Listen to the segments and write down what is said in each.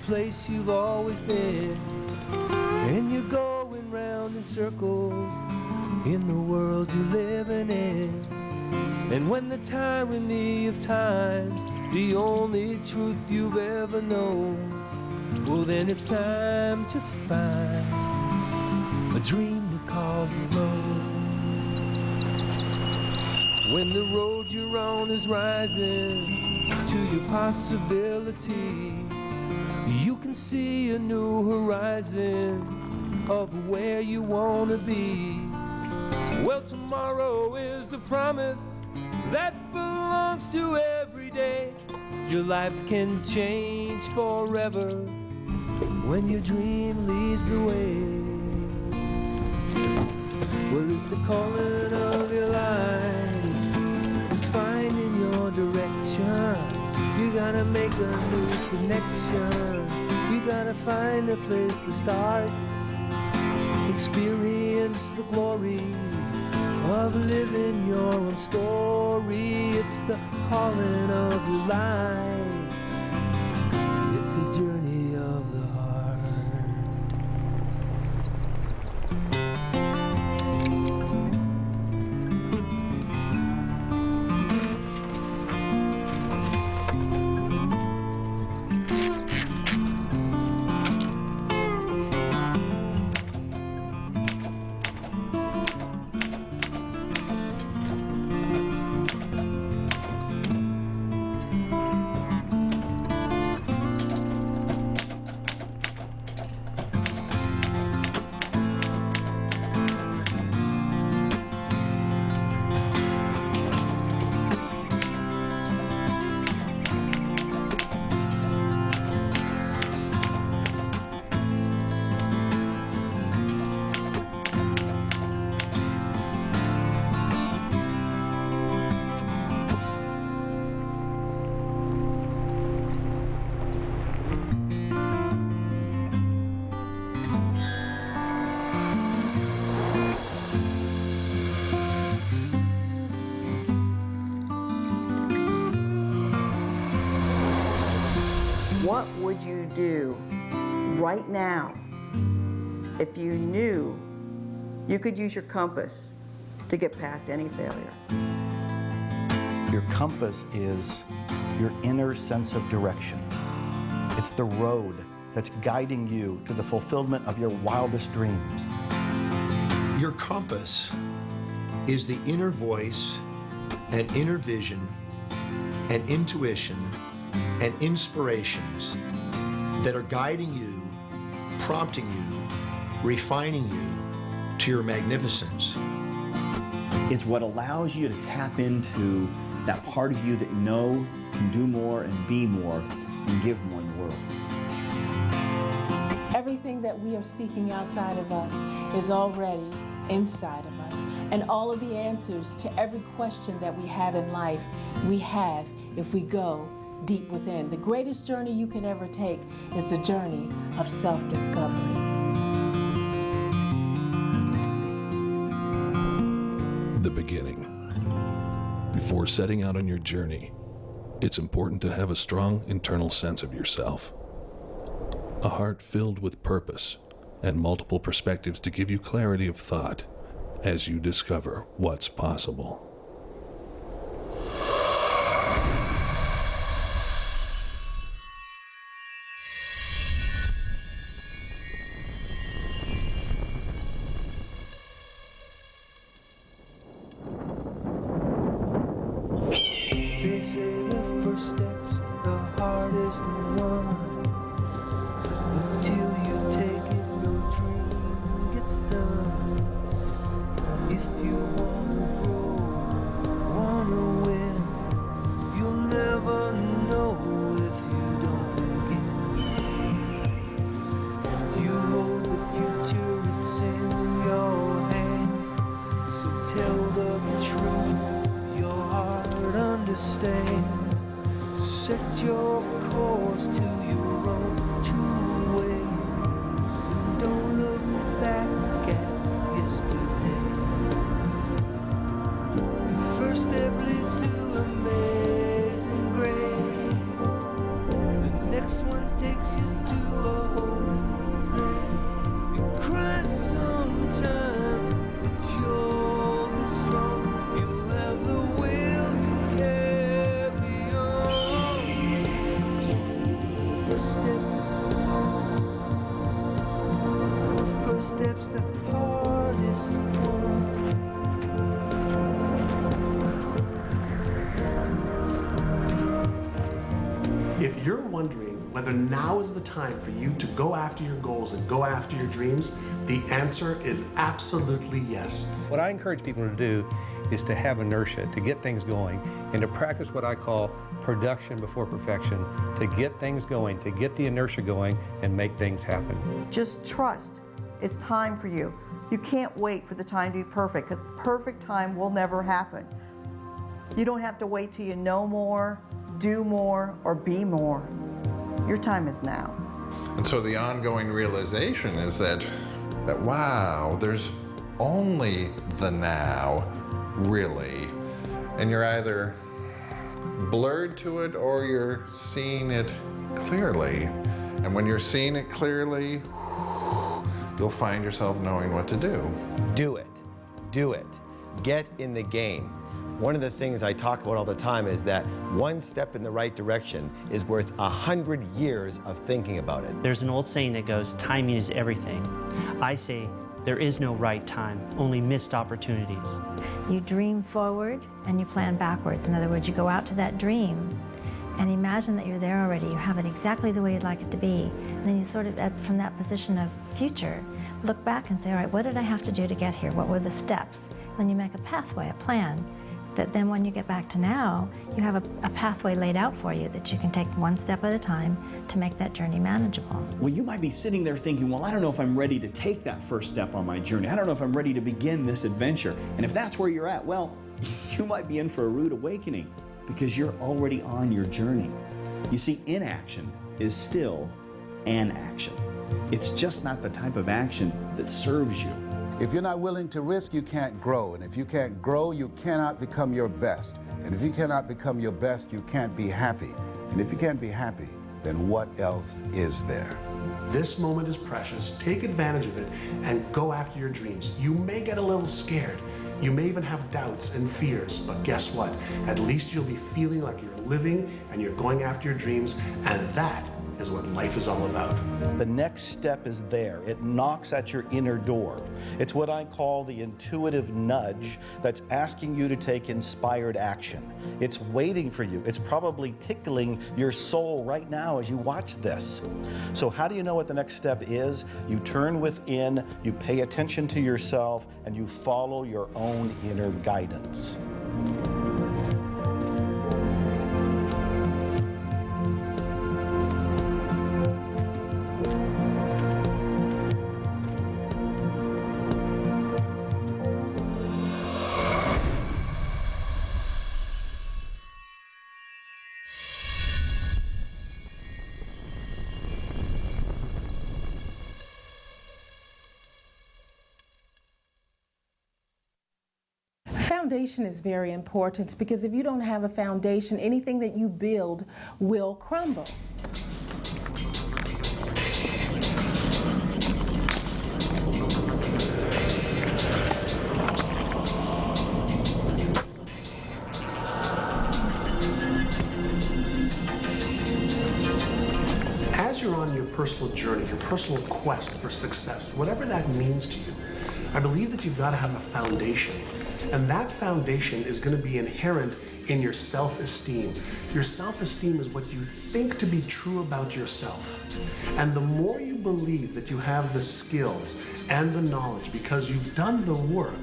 place you've always been, and you're going round in circles in the world you're living in. And when the tyranny of time's the only truth you've ever known, well then it's time to find a dream to call your own. When the road you're on is rising to your possibility, you can see a new horizon of where you want to be. Well, tomorrow is the promise that belongs to every day. Your life can change forever when your dream leads the way. Well, it's the calling of your life, it's finding your direction. You gotta make a new connection, you gotta find a place to start. Experience the glory of living your own story. It's the calling of your life, it's a journey of the heart. What would you do right now if you knew you could use your compass to get past any failure? Your compass is your inner sense of direction. It's the road that's guiding you to the fulfillment of your wildest dreams. Your compass is the inner voice and inner vision and intuition and inspirations that are guiding you, prompting you, refining you to your magnificence. It's what allows you to tap into that part of you that you know can do more and be more and give more in the world. Everything that we are seeking outside of us is already inside of us. And all of the answers to every question that we have in life, we have if we go deep within. The greatest journey you can ever take is the journey of self-discovery. The beginning. Before setting out on your journey, it's important to have a strong internal sense of yourself. A heart filled with purpose and multiple perspectives to give you clarity of thought as you discover what's possible. They say the first step's the hardest one. Until you take it, no dream gets done. If you wanna grow, wanna win, you'll never know if you don't begin. You hold the future, it's in your hand. So tell the truth, your heart understands. Set your course to your own true way. Don't look back at yesterday. Your first step leads to amazing grace. The next one takes you to this home. If you're wondering whether now is the time for you to go after your goals and go after your dreams, the answer is absolutely yes. What I encourage people to do is to have inertia, to get things going, and to practice what I call production before perfection, to get things going, to get the inertia going and make things happen. Just trust. It's time for you. You can't wait for the time to be perfect, because the perfect time will never happen. You don't have to wait till you know more, do more, or be more. Your time is now. And so the ongoing realization is that wow, there's only the now, really. And you're either blurred to it or you're seeing it clearly. And when you're seeing it clearly, you'll find yourself knowing what to do. Do it. Do it. Get in the game. One of the things I talk about all the time is that one step in the right direction is worth 100 years of thinking about it. There's an old saying that goes, timing is everything. I say, there is no right time, only missed opportunities. You dream forward and you plan backwards. In other words, you go out to that dream and imagine that you're there already. You have it exactly the way you'd like it to be. And then you sort of, from that position of future, look back and say, all right, what did I have to do to get here? What were the steps? Then you make a pathway, a plan, that then when you get back to now, you have a pathway laid out for you that you can take one step at a time to make that journey manageable. Well, you might be sitting there thinking, well, I don't know if I'm ready to take that first step on my journey. I don't know if I'm ready to begin this adventure. And if that's where you're at, well, you might be in for a rude awakening because you're already on your journey. You see, inaction is still an action. It's just not the type of action that serves you. If you're not willing to risk, you can't grow. And if you can't grow, you cannot become your best. And if you cannot become your best, you can't be happy. And if you can't be happy, then what else is there? This moment is precious. Take advantage of it and go after your dreams. You may get a little scared. You may even have doubts and fears, but guess what? At least you'll be feeling like you're living and you're going after your dreams, and that is what life is all about. The next step is there. It knocks at your inner door. It's what I call the intuitive nudge that's asking you to take inspired action. It's waiting for you. It's probably tickling your soul right now as you watch this. So how do you know what the next step is? You turn within, you pay attention to yourself, and you follow your own inner guidance. Foundation is very important because if you don't have a foundation, anything that you build will crumble. As you're on your personal journey, your personal quest for success, whatever that means to you, I believe that you've got to have a foundation. And that foundation is going to be inherent in your self-esteem. Your self-esteem is what you think to be true about yourself. And the more you believe that you have the skills and the knowledge because you've done the work,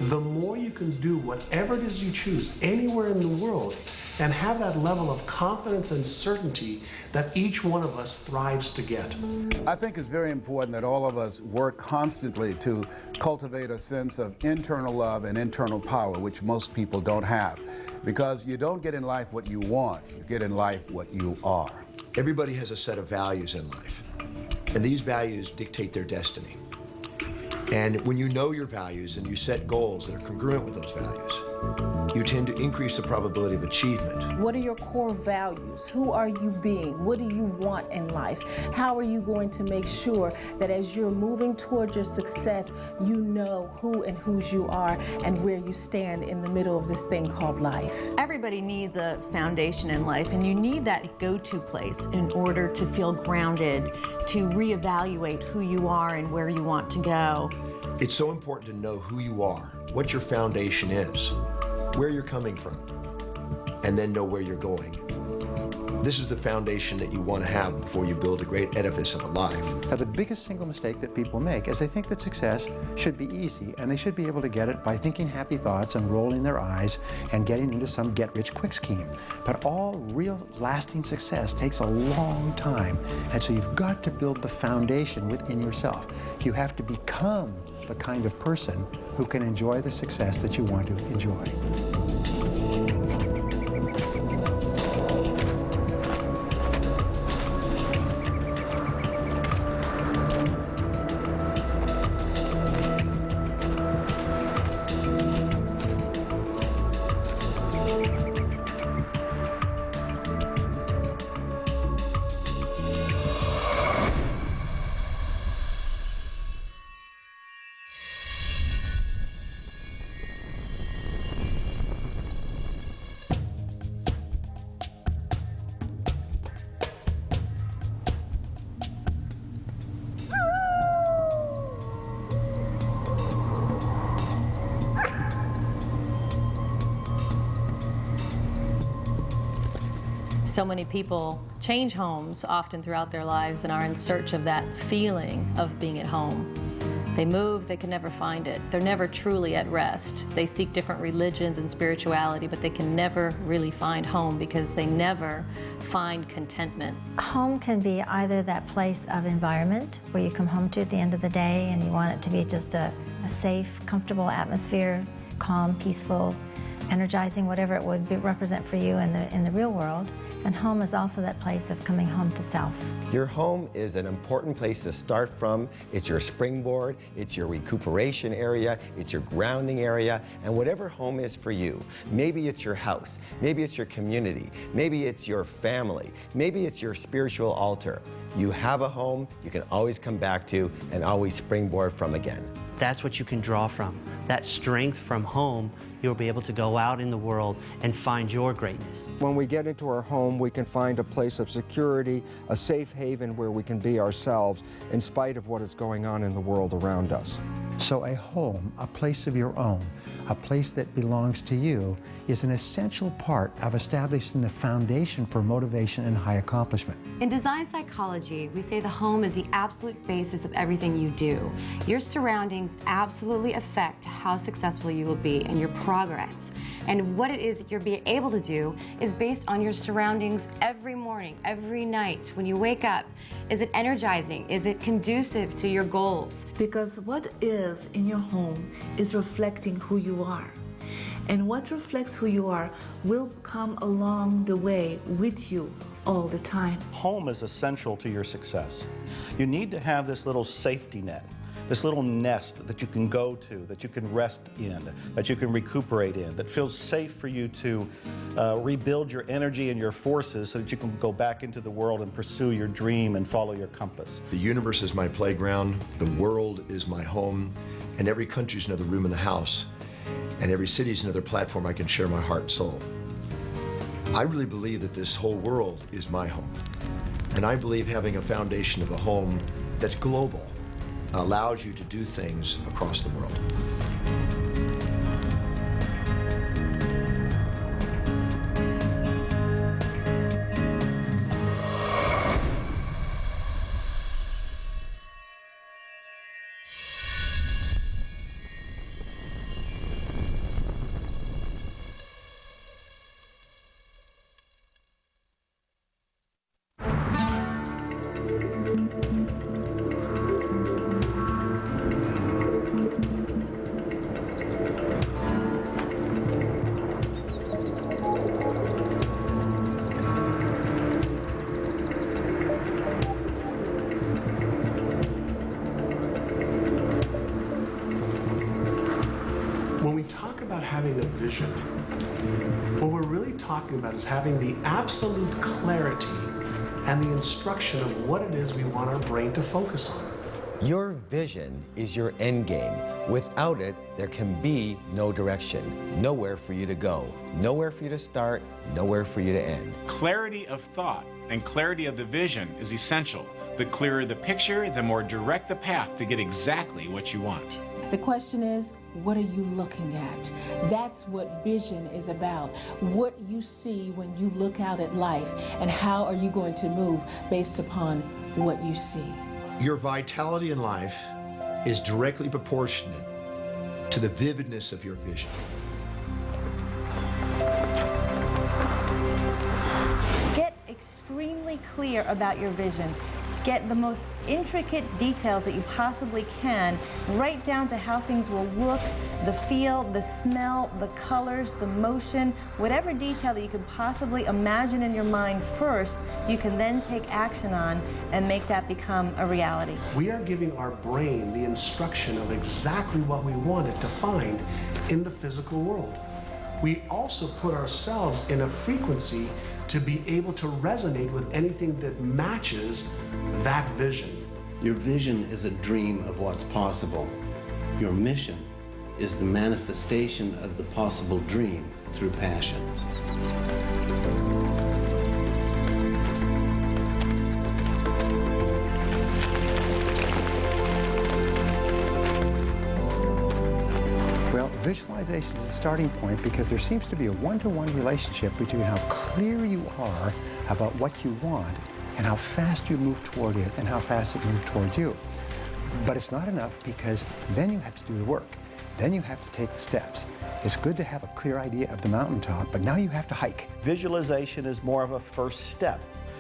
the more you can do whatever it is you choose anywhere in the world and have that level of confidence and certainty that each one of us thrives to get. I think it's very important that all of us work constantly to cultivate a sense of internal love and internal power, which most people don't have. Because you don't get in life what you want, you get in life what you are. Everybody has a set of values in life, and these values dictate their destiny. And when you know your values and you set goals that are congruent with those values, you tend to increase the probability of achievement. What are your core values? Who are you being? What do you want in life? How are you going to make sure that as you're moving towards your success, you know who and whose you are and where you stand in the middle of this thing called life? Everybody needs a foundation in life, and you need that go-to place in order to feel grounded, to reevaluate who you are and where you want to go. It's so important to know who you are, what your foundation is, where you're coming from, and then know where you're going. This is the foundation that you want to have before you build a great edifice of a life. Now, the biggest single mistake that people make is they think that success should be easy, and they should be able to get it by thinking happy thoughts and rolling their eyes and getting into some get-rich-quick scheme. But all real lasting success takes a long time, and so you've got to build the foundation within yourself. You have to become the kind of person who can enjoy the success that you want to enjoy. So many people change homes often throughout their lives and are in search of that feeling of being at home. They move, they can never find it. They're never truly at rest. They seek different religions and spirituality, but they can never really find home because they never find contentment. Home can be either that place of environment where you come home to at the end of the day and you want it to be just a safe, comfortable atmosphere, calm, peaceful, energizing, whatever it would represent for you in the real world. And home is also that place of coming home to self. Your home is an important place to start from. It's your springboard, it's your recuperation area, it's your grounding area, and whatever home is for you. Maybe it's your house, maybe it's your community, maybe it's your family, maybe it's your spiritual altar. You have a home you can always come back to and always springboard from again. That's what you can draw from. That strength from home, you'll be able to go out in the world and find your greatness. When we get into our home, we can find a place of security, a safe haven where we can be ourselves in spite of what is going on in the world around us. So a home, a place of your own, a place that belongs to you, is an essential part of establishing the foundation for motivation and high accomplishment. In design psychology, we say the home is the absolute basis of everything you do. Your surroundings absolutely affect how successful you will be and your progress. And what it is that you're being able to do is based on your surroundings every morning, every night. When you wake up, is it energizing? Is it conducive to your goals? Because what is in your home is reflecting who you are. And what reflects who you are will come along the way with you all the time. Home is essential to your success. You need to have this little safety net, this little nest that you can go to, that you can rest in, that you can recuperate in, that feels safe for you to rebuild your energy and your forces so that you can go back into the world and pursue your dream and follow your compass. The universe is my playground, the world is my home, and every country is another room in the house, and every city is another platform I can share my heart and soul. I really believe that this whole world is my home, and I believe having a foundation of a home that's global allows you to do things across the world. Having a vision, what we're really talking about is having the absolute clarity and the instruction of what it is we want our brain to focus on. Your vision is your end game. Without it, there can be no direction, nowhere for you to go, nowhere for you to start, nowhere for you to end. Clarity of thought and clarity of the vision is essential. The clearer the picture, the more direct the path to get exactly what you want. The question is, what are you looking at? That's what vision is about. What you see when you look out at life, and how are you going to move based upon what you see. Your vitality in life is directly proportionate to the vividness of your vision. Get extremely clear about your vision. Get the most intricate details that you possibly can, right down to how things will look, the feel, the smell, the colors, the motion, whatever detail that you could possibly imagine in your mind first, you can then take action on and make that become a reality. We are giving our brain the instruction of exactly what we want it to find in the physical world. We also put ourselves in a frequency to be able to resonate with anything that matches that vision. Your vision is a dream of what's possible. Your mission is the manifestation of the possible dream through passion. Well, visualization is a starting point because there seems to be a one-to-one relationship between how clear you are about what you want and how fast you move toward it and how fast it moves toward you. But it's not enough, because then you have to do the work. Then you have to take the steps. It's good to have a clear idea of the mountaintop, but now you have to hike. Visualization is more of a first step.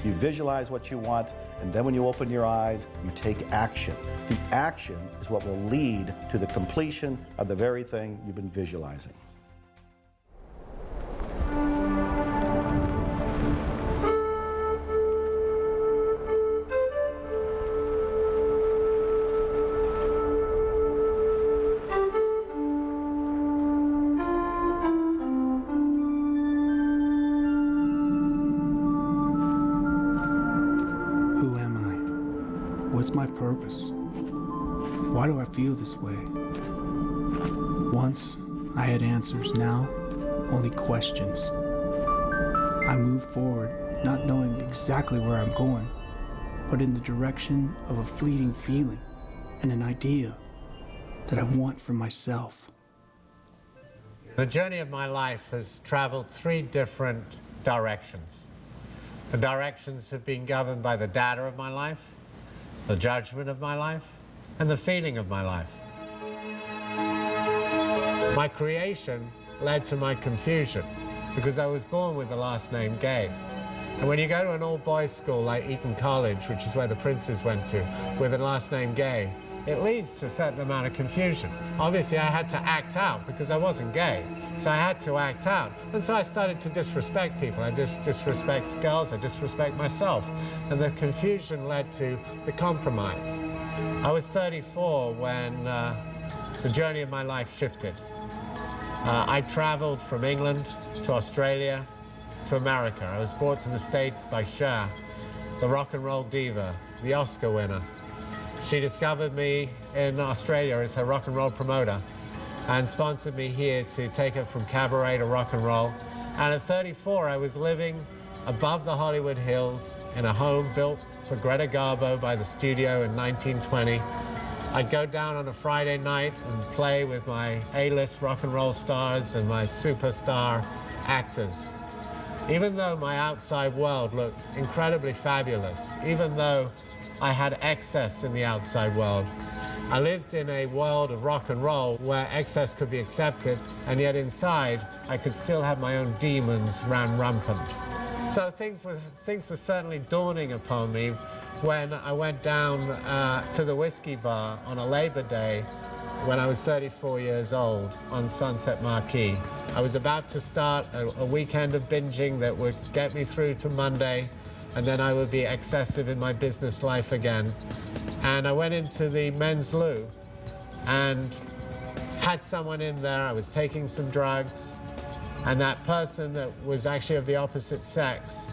You visualize what you want, and then when you open your eyes, you take action. The action is what will lead to the completion of the very thing you've been visualizing. What's my purpose? Why do I feel this way? Once I had answers, now only questions. I move forward, not knowing exactly where I'm going, but in the direction of a fleeting feeling and an idea that I want for myself. The journey of my life has traveled 3 different directions. The directions have been governed by the data of my life, the judgment of my life, and the feeling of my life. My creation led to my confusion because I was born with the last name Gay. And when you go to an all-boys school like Eton College, which is where the princes went to, with the last name Gay, it leads to a certain amount of confusion. Obviously, I had to act out because I wasn't gay. So I had to act out. And so I started to disrespect people. I disrespect girls, I disrespect myself. And the confusion led to the compromise. I was 34 when the journey of my life shifted. I traveled from England to Australia to America. I was brought to the States by Cher, the rock and roll diva, the Oscar winner. She discovered me in Australia as her rock and roll promoter and sponsored me here to take it from cabaret to rock and roll. And at 34, I was living above the Hollywood Hills in a home built for Greta Garbo by the studio in 1920. I'd go down on a Friday night and play with my A-list rock and roll stars and my superstar actors. Even though my outside world looked incredibly fabulous, even though I had excess in the outside world, I lived in a world of rock and roll where excess could be accepted, and yet inside I could still have my own demons ran rampant. So things were certainly dawning upon me when I went down to the whiskey bar on a Labor Day when I was 34 years old on Sunset Marquee. I was about to start a weekend of binging that would get me through to Monday, and then I would be excessive in my business life again. And I went into the men's loo and had someone in there. I was taking some drugs, and that person that was actually of the opposite sex,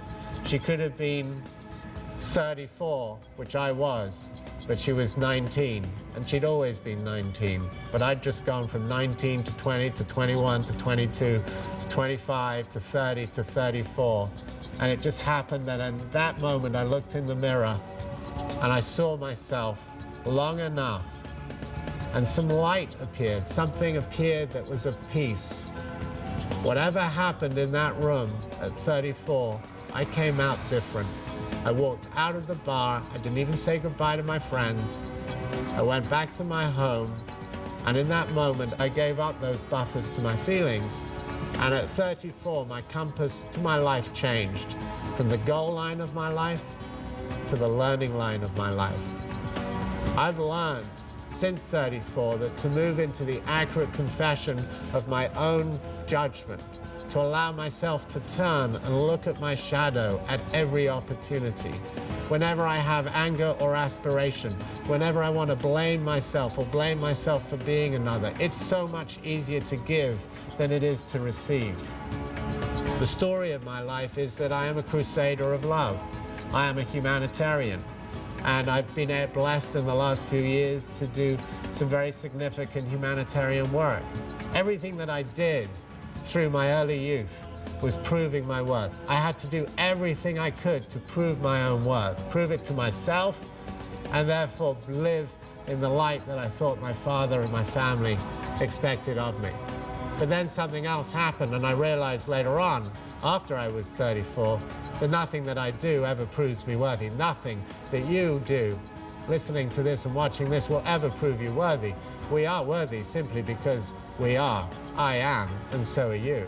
she could have been 34, which I was, but she was 19, and she'd always been 19. But I'd just gone from 19 to 20 to 21 to 22 to 25 to 30 to 34. And it just happened that in that moment I looked in the mirror and I saw myself long enough and some light appeared. Something appeared that was of peace. Whatever happened in that room at 34, I came out different. I walked out of the bar. I didn't even say goodbye to my friends. I went back to my home, and in that moment, I gave up those buffers to my feelings. And at 34, my compass to my life changed from the goal line of my life to the learning line of my life. I've learned since 34 that to move into the accurate confession of my own judgment, to allow myself to turn and look at my shadow at every opportunity. Whenever I have anger or aspiration, whenever I want to blame myself or blame myself for being another, it's so much easier to give than it is to receive. The story of my life is that I am a crusader of love. I am a humanitarian, and I've been blessed in the last few years to do some very significant humanitarian work. Everything that I did through my early youth was proving my worth. I had to do everything I could to prove my own worth, prove it to myself, and therefore live in the light that I thought my father and my family expected of me. But then something else happened, and I realized later on, after I was 34, that nothing that I do ever proves me worthy. Nothing that you do, listening to this and watching this, will ever prove you worthy. We are worthy simply because we are. I am, and so are you.